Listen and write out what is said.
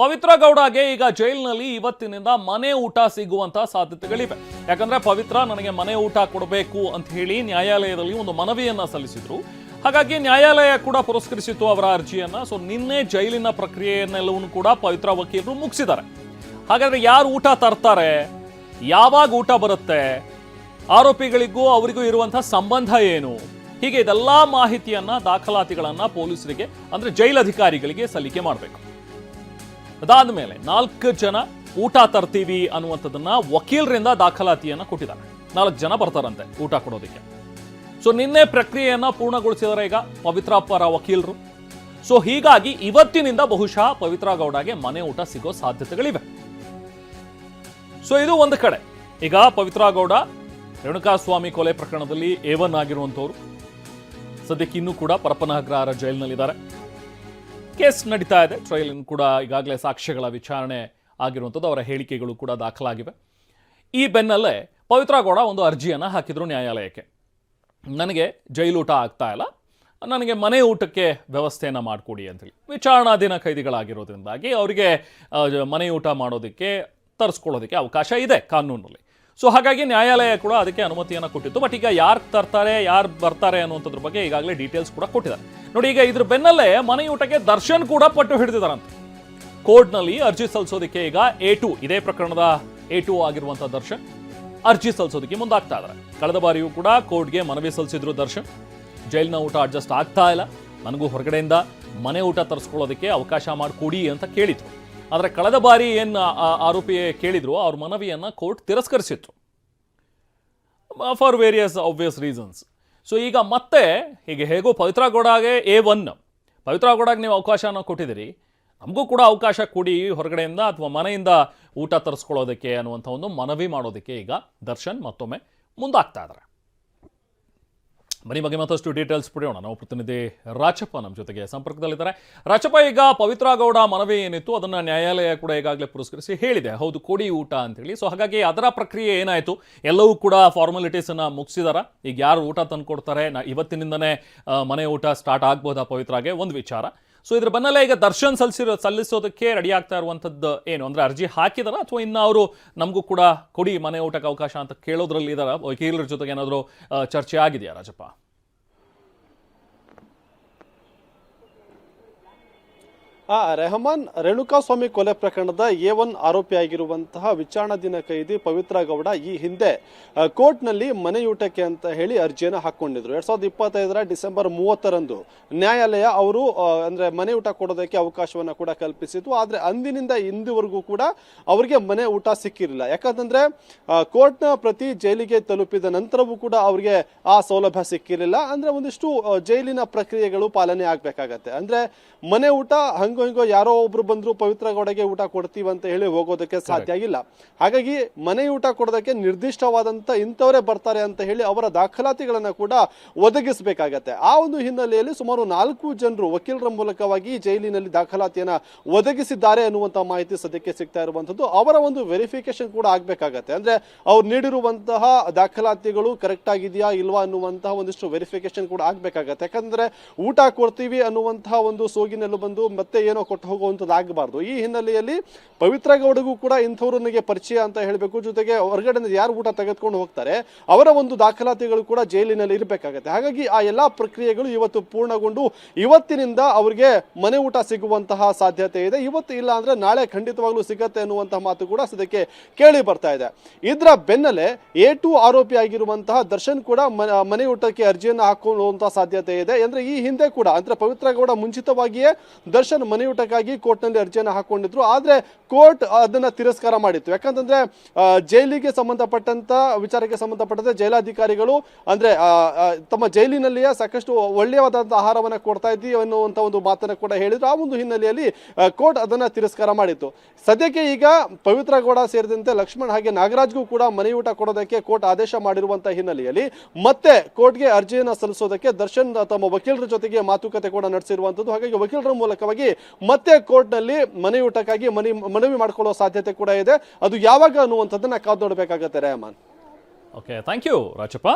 ಪವಿತ್ರ ಗೌಡಗೆ ಈಗ ಜೈಲಿನಲ್ಲಿ ಇವತ್ತಿನಿಂದ ಮನೆ ಊಟ ಸಿಗುವಂತ ಸಾಧ್ಯತೆಗಳಿವೆ. ಯಾಕಂದ್ರೆ ಪವಿತ್ರ ನನಗೆ ಮನೆ ಊಟ ಕೊಡಬೇಕು ಅಂತ ಹೇಳಿ ನ್ಯಾಯಾಲಯದಲ್ಲಿ ಒಂದು ಮನವಿಯನ್ನ ಸಲ್ಲಿಸಿದ್ರು. ಹಾಗಾಗಿ ನ್ಯಾಯಾಲಯ ಕೂಡ ಪುರಸ್ಕರಿಸಿತ್ತು ಅವರ ಅರ್ಜಿಯನ್ನ. ಸೊ ನಿನ್ನೆ ಜೈಲಿನ ಪ್ರಕ್ರಿಯೆಯನ್ನೆಲ್ಲವೂ ಕೂಡ ಪವಿತ್ರ ವಕೀಲರು ಮುಗಿಸಿದ್ದಾರೆ. ಹಾಗಾದ್ರೆ ಯಾರು ಊಟ ತರ್ತಾರೆ, ಯಾವಾಗ ಊಟ ಬರುತ್ತೆ, ಆರೋಪಿಗಳಿಗೂ ಅವರಿಗೂ ಇರುವಂತಹ ಸಂಬಂಧ ಏನು, ಹೀಗೆ ಇದೆಲ್ಲಾ ಮಾಹಿತಿಯನ್ನ ದಾಖಲಾತಿಗಳನ್ನ ಪೊಲೀಸರಿಗೆ ಅಂದ್ರೆ ಜೈಲಧಿಕಾರಿಗಳಿಗೆ ಸಲ್ಲಿಕೆ ಮಾಡಬೇಕು. ಅದಾದ ಮೇಲೆ 4 ಜನ ಊಟ ತರ್ತೀವಿ ಅನ್ನುವಂಥದ್ದನ್ನ ವಕೀಲರಿಂದ ದಾಖಲಾತಿಯನ್ನ ಕೊಟ್ಟಿದ್ದಾರೆ. 4 ಜನ ಬರ್ತಾರಂತೆ ಊಟ ಕೊಡೋದಕ್ಕೆ. ಸೊ ನಿನ್ನೆ ಪ್ರಕ್ರಿಯೆಯನ್ನ ಪೂರ್ಣಗೊಳಿಸಿದರೆ ಈಗ ಪವಿತ್ರ ಪರ ವಕೀಲರು. ಸೊ ಹೀಗಾಗಿ ಇವತ್ತಿನಿಂದ ಬಹುಶಃ ಪವಿತ್ರ ಗೌಡಗೆ ಮನೆ ಊಟ ಸಿಗೋ ಸಾಧ್ಯತೆಗಳಿವೆ. ಸೊ ಇದು ಒಂದು ಕಡೆ. ಈಗ ಪವಿತ್ರ ಗೌಡ ರೇಣುಕಾಸ್ವಾಮಿ ಕೊಲೆ ಪ್ರಕರಣದಲ್ಲಿ A1 ಆಗಿರುವಂತವರು ಸದ್ಯಕ್ಕೆ ಇನ್ನೂ ಕೂಡ ಪರಪ್ಪನಹಗ್ರಹಾರ ಜೈಲಿನಲ್ಲಿದ್ದಾರೆ. ಕೇಸ್ ನಡೀತಾ ಇದೆ. ಟ್ರಯಲ್ ಕೂಡ ಈಗಾಗಲೇ ಸಾಕ್ಷ್ಯಗಳ ವಿಚಾರಣೆ ಆಗಿರುವಂಥದ್ದು, ಅವರ ಹೇಳಿಕೆಗಳು ಕೂಡ ದಾಖಲಾಗಿವೆ. ಈ ಬೆನ್ನಲ್ಲೇ ಪವಿತ್ರ ಗೌಡ ಒಂದು ಅರ್ಜಿಯನ್ನು ಹಾಕಿದ್ರು ನ್ಯಾಯಾಲಯಕ್ಕೆ. ನನಗೆ ಜೈಲೂಟ ಆಗ್ತಾ ಇಲ್ಲ, ನನಗೆ ಮನೆ ಊಟಕ್ಕೆ ವ್ಯವಸ್ಥೆಯನ್ನು ಮಾಡಿಕೊಡಿ ಅಂತೇಳಿ. ವಿಚಾರಣಾಧೀನ ಕೈದಿಗಳಾಗಿರೋದ್ರಿಂದಾಗಿ ಅವರಿಗೆ ಮನೆ ಊಟ ಮಾಡೋದಕ್ಕೆ ತರಿಸ್ಕೊಳ್ಳೋದಕ್ಕೆ ಅವಕಾಶ ಇದೆ ಕಾನೂನಲ್ಲಿ. ಸೊ ಹಾಗಾಗಿ ನ್ಯಾಯಾಲಯ ಕೂಡ ಅದಕ್ಕೆ ಅನುಮತಿಯನ್ನು ಕೊಟ್ಟಿತ್ತು. ಬಟ್ ಈಗ ಯಾರು ತರ್ತಾರೆ, ಯಾರು ಬರ್ತಾರೆ ಅನ್ನುವಂಥದ್ರ ಬಗ್ಗೆ ಈಗಾಗಲೇ ಡೀಟೇಲ್ಸ್ ಕೂಡ ಕೊಟ್ಟಿದ್ದಾರೆ. ನೋಡಿ, ಈಗ ಇದ್ರ ಬೆನ್ನಲ್ಲೇ ಮನೆ ಊಟಕ್ಕೆ ದರ್ಶನ್ ಕೂಡ ಪಟ್ಟು ಹಿಡಿದಿದ್ದಾರಂತೆ. ಕೋರ್ಟ್ನಲ್ಲಿ ಅರ್ಜಿ ಸಲ್ಲಿಸೋದಕ್ಕೆ ಈಗ A2, ಇದೇ ಪ್ರಕರಣದ A2 ಆಗಿರುವಂತಹ ದರ್ಶನ್ ಅರ್ಜಿ ಸಲ್ಲಿಸೋದಕ್ಕೆ ಮುಂದಾಗ್ತಾ ಇದ್ದಾರೆ. ಕಳೆದ ಬಾರಿಯೂ ಕೂಡ ಕೋರ್ಟ್ಗೆ ಮನವಿ ಸಲ್ಲಿಸಿದ್ರು ದರ್ಶನ್. ಜೈಲಿನ ಊಟ ಅಡ್ಜಸ್ಟ್ ಆಗ್ತಾ ಇಲ್ಲ, ನನಗೂ ಹೊರಗಡೆಯಿಂದ ಮನೆ ಊಟ ತರಿಸ್ಕೊಳ್ಳೋದಕ್ಕೆ ಅವಕಾಶ ಮಾಡಿಕೊಡಿ ಅಂತ ಕೇಳಿದ್ರು. ಆದರೆ ಕಳೆದ ಬಾರಿ ಏನು ಆರೋಪಿ ಕೇಳಿದ್ರು, ಅವ್ರ ಮನವಿಯನ್ನು ಕೋರ್ಟ್ ತಿರಸ್ಕರಿಸಿತ್ತು for various obvious reasons. So ಈಗ ಮತ್ತೆ ಹೀಗೆ ಹೇಗೋ ಪವಿತ್ರ ಗೌಡಗೆ A1, ಪವಿತ್ರ ಗೌಡಗೆ ನೀವು ಅವಕಾಶನ ಕೊಟ್ಟಿದ್ದೀರಿ, ನಮಗೂ ಕೂಡ ಅವಕಾಶ ಕೊಡಿ ಹೊರಗಡೆಯಿಂದ ಅಥವಾ ಮನೆಯಿಂದ ಊಟ ತರಿಸ್ಕೊಳ್ಳೋದಕ್ಕೆ ಅನ್ನುವಂಥ ಒಂದು ಮನವಿ ಮಾಡೋದಕ್ಕೆ ಈಗ ದರ್ಶನ್ ಮತ್ತೊಮ್ಮೆ ಮುಂದಾಗ್ತಾ ಇದ್ದಾರೆ. ಬನ್ನಿ ಬಗ್ಗೆ ಮತ್ತಷ್ಟು ಡೀಟೇಲ್ಸ್ ಪಡೆಯೋಣ. ನಾವು ಪ್ರತಿನಿಧಿ ರಾಚಪ್ಪ ನಮ್ಮ ಜೊತೆಗೆ ಸಂಪರ್ಕದಲ್ಲಿದ್ದಾರೆ. ರಾಚಪ್ಪ, ಈಗ ಪವಿತ್ರ ಗೌಡ ಮನವಿ ಏನಿತ್ತು ಅದನ್ನು ನ್ಯಾಯಾಲಯ ಕೂಡ ಈಗಾಗಲೇ ಪುರಸ್ಕರಿಸಿ ಹೇಳಿದೆ, ಹೌದು ಕೊಡಿ ಊಟ ಅಂತೇಳಿ. ಸೊ ಹಾಗಾಗಿ ಅದರ ಪ್ರಕ್ರಿಯೆ ಏನಾಯಿತು, ಎಲ್ಲವೂ ಕೂಡ ಫಾರ್ಮಾಲಿಟೀಸನ್ನು ಮುಗಿಸಿದಾರ? ಈಗ ಯಾರು ಊಟ ತಂದು ಕೊಡ್ತಾರೆ, ಇವತ್ತಿನಿಂದನೇ ಮನೆ ಊಟ ಸ್ಟಾರ್ಟ್ ಆಗ್ಬೋದಾ ಪವಿತ್ರಾಗೆ, ಒಂದು ವಿಚಾರ. ಸೊ ಇದ್ರ ಬೆನ್ನಲ್ಲೇ ಈಗ ದರ್ಶನ್ ಸಲ್ಲಿಸೋದಕ್ಕೆ ರೆಡಿ ಆಗ್ತಾ ಇರುವಂಥದ್ದು ಏನು ಅಂದರೆ, ಅರ್ಜಿ ಹಾಕಿದಾರ ಅಥವಾ ಇನ್ನು ಅವರು ನಮಗೂ ಕೂಡ ಕೊಡಿ ಮನೆ ಊಟಕ್ಕೆ ಅವಕಾಶ ಅಂತ ಕೇಳೋದ್ರಲ್ಲಿ ಇದಾರ? ವಕೀಲರ ಜೊತೆಗೆ ಏನಾದರೂ ಚರ್ಚೆ ಆಗಿದೆಯಾ ರಾಜಪ್ಪ? ರೆಹಮಾನ್, ರೇಣುಕಾಸ್ವಾಮಿ ಕೊಲೆ ಪ್ರಕರಣದ A1 ಆರೋಪಿಯಾಗಿರುವಂತಹ ವಿಚಾರಣಾಧೀನ ಕೈದಿ ಪವಿತ್ರ ಗೌಡ ಈ ಹಿಂದೆ ಕೋರ್ಟ್ನಲ್ಲಿ ಮನೆಯೂಟಕ್ಕೆ ಅಂತ ಹೇಳಿ ಅರ್ಜಿಯನ್ನು ಹಾಕೊಂಡಿದ್ರು. 2025 ಡಿಸೆಂಬರ್ 30ರಂದು ನ್ಯಾಯಾಲಯ ಅವರು ಅಂದ್ರೆ ಮನೆ ಊಟ ಕೊಡೋದಕ್ಕೆ ಅವಕಾಶವನ್ನ ಕೂಡ ಕಲ್ಪಿಸಿತ್ತು. ಆದ್ರೆ ಅಂದಿನಿಂದ ಇಂದಿವರೆಗೂ ಕೂಡ ಅವರಿಗೆ ಮನೆ ಊಟ ಸಿಕ್ಕಿರಲಿಲ್ಲ. ಯಾಕಂತಂದ್ರೆ ಕೋರ್ಟ್ನ ಪ್ರತಿ ಜೈಲಿಗೆ ತಲುಪಿದ ನಂತರವೂ ಕೂಡ ಅವರಿಗೆ ಆ ಸೌಲಭ್ಯ ಸಿಕ್ಕಿರಲಿಲ್ಲ. ಅಂದ್ರೆ ಒಂದಿಷ್ಟು ಜೈಲಿನ ಪ್ರಕ್ರಿಯೆಗಳು ಪಾಲನೆ ಆಗ್ಬೇಕಾಗತ್ತೆ. ಅಂದ್ರೆ ಮನೆ ಊಟ ಹಿಂಗೋ ಯಾರೋ ಒಬ್ರು ಬಂದ್ರು ಪವಿತ್ರ ಗೌಡಗೆ ಊಟ ಕೊಡ್ತೀವಿ ಅಂತ ಹೇಳಿ ಹೋಗೋದಕ್ಕೆ ಸಾಧ್ಯ ಆಗಿಲ್ಲ. ಹಾಗಾಗಿ ಮನೆ ಊಟ ಕೊಡೋದಕ್ಕೆ ನಿರ್ದಿಷ್ಟವಾದಂತ ಇಂಥವರೇ ಬರ್ತಾರೆ ಅಂತ ಹೇಳಿ ಅವರ ದಾಖಲಾತಿಗಳನ್ನ ಕೂಡ ಒದಗಿಸಬೇಕಾಗತ್ತೆ. ಆ ಒಂದು ಹಿನ್ನೆಲೆಯಲ್ಲಿ ಸುಮಾರು 4 ಜನರು ವಕೀಲರ ಮೂಲಕವಾಗಿ ಜೈಲಿನಲ್ಲಿ ದಾಖಲಾತಿಯನ್ನ ಒದಗಿಸಿದ್ದಾರೆ ಅನ್ನುವಂತ ಮಾಹಿತಿ ಸದ್ಯಕ್ಕೆ ಸಿಗ್ತಾ ಇರುವಂತದ್ದು. ಅವರ ಒಂದು ವೆರಿಫಿಕೇಶನ್ ಕೂಡ ಆಗ್ಬೇಕಾಗತ್ತೆ. ಅಂದ್ರೆ ಅವ್ರು ನೀಡಿರುವಂತಹ ದಾಖಲಾತಿಗಳು ಕರೆಕ್ಟ್ ಆಗಿದೆಯಾ ಇಲ್ವಾ ಅನ್ನುವಂತಹ ಒಂದಿಷ್ಟು ವೆರಿಫಿಕೇಶನ್ ಕೂಡ ಆಗ್ಬೇಕಾಗತ್ತೆ. ಯಾಕಂದ್ರೆ ಊಟ ಕೊಡ್ತೀವಿ ಅನ್ನುವಂತಹ ಒಂದು ಸೋಗಿನಲ್ಲೂ ಬಂದು ಮತ್ತೆ ಏನೋ ಕೊಟ್ಟು ಹೋಗುವಂಥದ್ದು ಆಗಬಾರ್ದು. ಈ ಹಿನ್ನೆಲೆಯಲ್ಲಿ ಪವಿತ್ರ ಗೌಡಗೂ ಕೂಡ ಇಂಥವ್ರು ನನಗೆ ಪರಿಚಯ ಅಂತ ಹೇಳಬೇಕು. ಜೊತೆಗೆ ಹೊರಗಡೆ ಯಾರು ಊಟ ತೆಗೆದುಕೊಂಡು ಹೋಗ್ತಾರೆ ಅವರ ಒಂದು ದಾಖಲಾತಿಗಳು ಕೂಡ ಜೈಲಿನಲ್ಲಿ ಇರಬೇಕಾಗತ್ತೆ. ಹಾಗಾಗಿ ಆ ಎಲ್ಲಾ ಪ್ರಕ್ರಿಯೆಗಳು ಇವತ್ತು ಪೂರ್ಣಗೊಂಡು ಇವತ್ತಿನಿಂದ ಅವರಿಗೆ ಮನೆ ಊಟ ಸಿಗುವಂತಹ ಸಾಧ್ಯತೆ ಇದೆ. ಇವತ್ತು ಇಲ್ಲ ಅಂದ್ರೆ ನಾಳೆ ಖಂಡಿತವಾಗ್ಲೂ ಸಿಗತ್ತೆ ಅನ್ನುವಂತಹ ಮಾತು ಕೂಡ ಸದ್ಯಕ್ಕೆ ಕೇಳಿ ಬರ್ತಾ ಇದೆ. ಇದರ ಬೆನ್ನಲ್ಲೇ A2 ಆರೋಪಿ ಆಗಿರುವಂತಹ ದರ್ಶನ್ ಕೂಡ ಮನೆ ಊಟಕ್ಕೆ ಅರ್ಜಿಯನ್ನು ಹಾಕೊಳ್ಳುವಂತಹ ಸಾಧ್ಯತೆ ಇದೆ. ಅಂದ್ರೆ ಈ ಹಿಂದೆ ಕೂಡ ಅಂದ್ರೆ ಪವಿತ್ರ ಗೌಡ ಮುಂಚಿತವಾಗಿಯೇ ದರ್ಶನ್ ಮನೆಯೂಟಕ್ಕಾಗಿ ಕೋರ್ಟ್ನಲ್ಲಿ ಅರ್ಜಿಯನ್ನು ಹಾಕೊಂಡಿದ್ರು. ಆದ್ರೆ ಕೋರ್ಟ್ ಅದನ್ನ ತಿರಸ್ಕಾರ ಮಾಡಿತ್ತು. ಯಾಕಂತಂದ್ರೆ ಜೈಲಿಗೆ ಸಂಬಂಧಪಟ್ಟಂತ ವಿಚಾರಕ್ಕೆ ಸಂಬಂಧಪಟ್ಟಂತೆ ಜೈಲಾಧಿಕಾರಿಗಳು ಅಂದ್ರೆ ತಮ್ಮ ಜೈಲಿನಲ್ಲಿಯೇ ಸಾಕಷ್ಟು ಒಳ್ಳೆಯವಾದಂತಹ ಆಹಾರವನ್ನ ಕೊಡ್ತಾ ಇದ್ದೀವಿ ಅನ್ನುವಂತ ಒಂದು ಮಾತನ್ನ ಕೂಡ ಹೇಳಿದ್ರು. ಆ ಒಂದು ಹಿನ್ನೆಲೆಯಲ್ಲಿ ಕೋರ್ಟ್ ಅದನ್ನ ತಿರಸ್ಕಾರ ಮಾಡಿತ್ತು. ಸದ್ಯಕ್ಕೆ ಈಗ ಪವಿತ್ರ ಗೌಡ ಸೇರಿದಂತೆ ಲಕ್ಷ್ಮಣ್ ಹಾಗೆ ನಾಗರಾಜ್ಗೂ ಕೂಡ ಮನೆಯೂಟ ಕೊಡೋದಕ್ಕೆ ಕೋರ್ಟ್ ಆದೇಶ ಮಾಡಿರುವಂತಹ ಹಿನ್ನೆಲೆಯಲ್ಲಿ ಮತ್ತೆ ಕೋರ್ಟ್ಗೆ ಅರ್ಜಿಯನ್ನು ಸಲ್ಲಿಸೋದಕ್ಕೆ ದರ್ಶನ್ ತಮ್ಮ ವಕೀಲರ ಜೊತೆಗೆ ಮಾತುಕತೆ ಕೂಡ ನಡೆಸಿರುವಂತದ್ದು. ಹಾಗಾಗಿ ವಕೀಲರ ಮೂಲಕವಾಗಿ ಮತ್ತೆ ಕೋರ್ಟ್ನಲ್ಲಿ ಮನೆಯೂಟಕ್ಕಾಗಿ ಮನವಿ ಮಾಡಿಕೊಳ್ಳುವ ಸಾಧ್ಯತೆ ಕೂಡ ಇದೆ. ಅದು ಯಾವಾಗ ಅನ್ನುವಂಥದ್ದನ್ನ ಕಾದು ನೋಡಬೇಕಾಗತ್ತೆ Rehman. Okay, thank you Rajappa.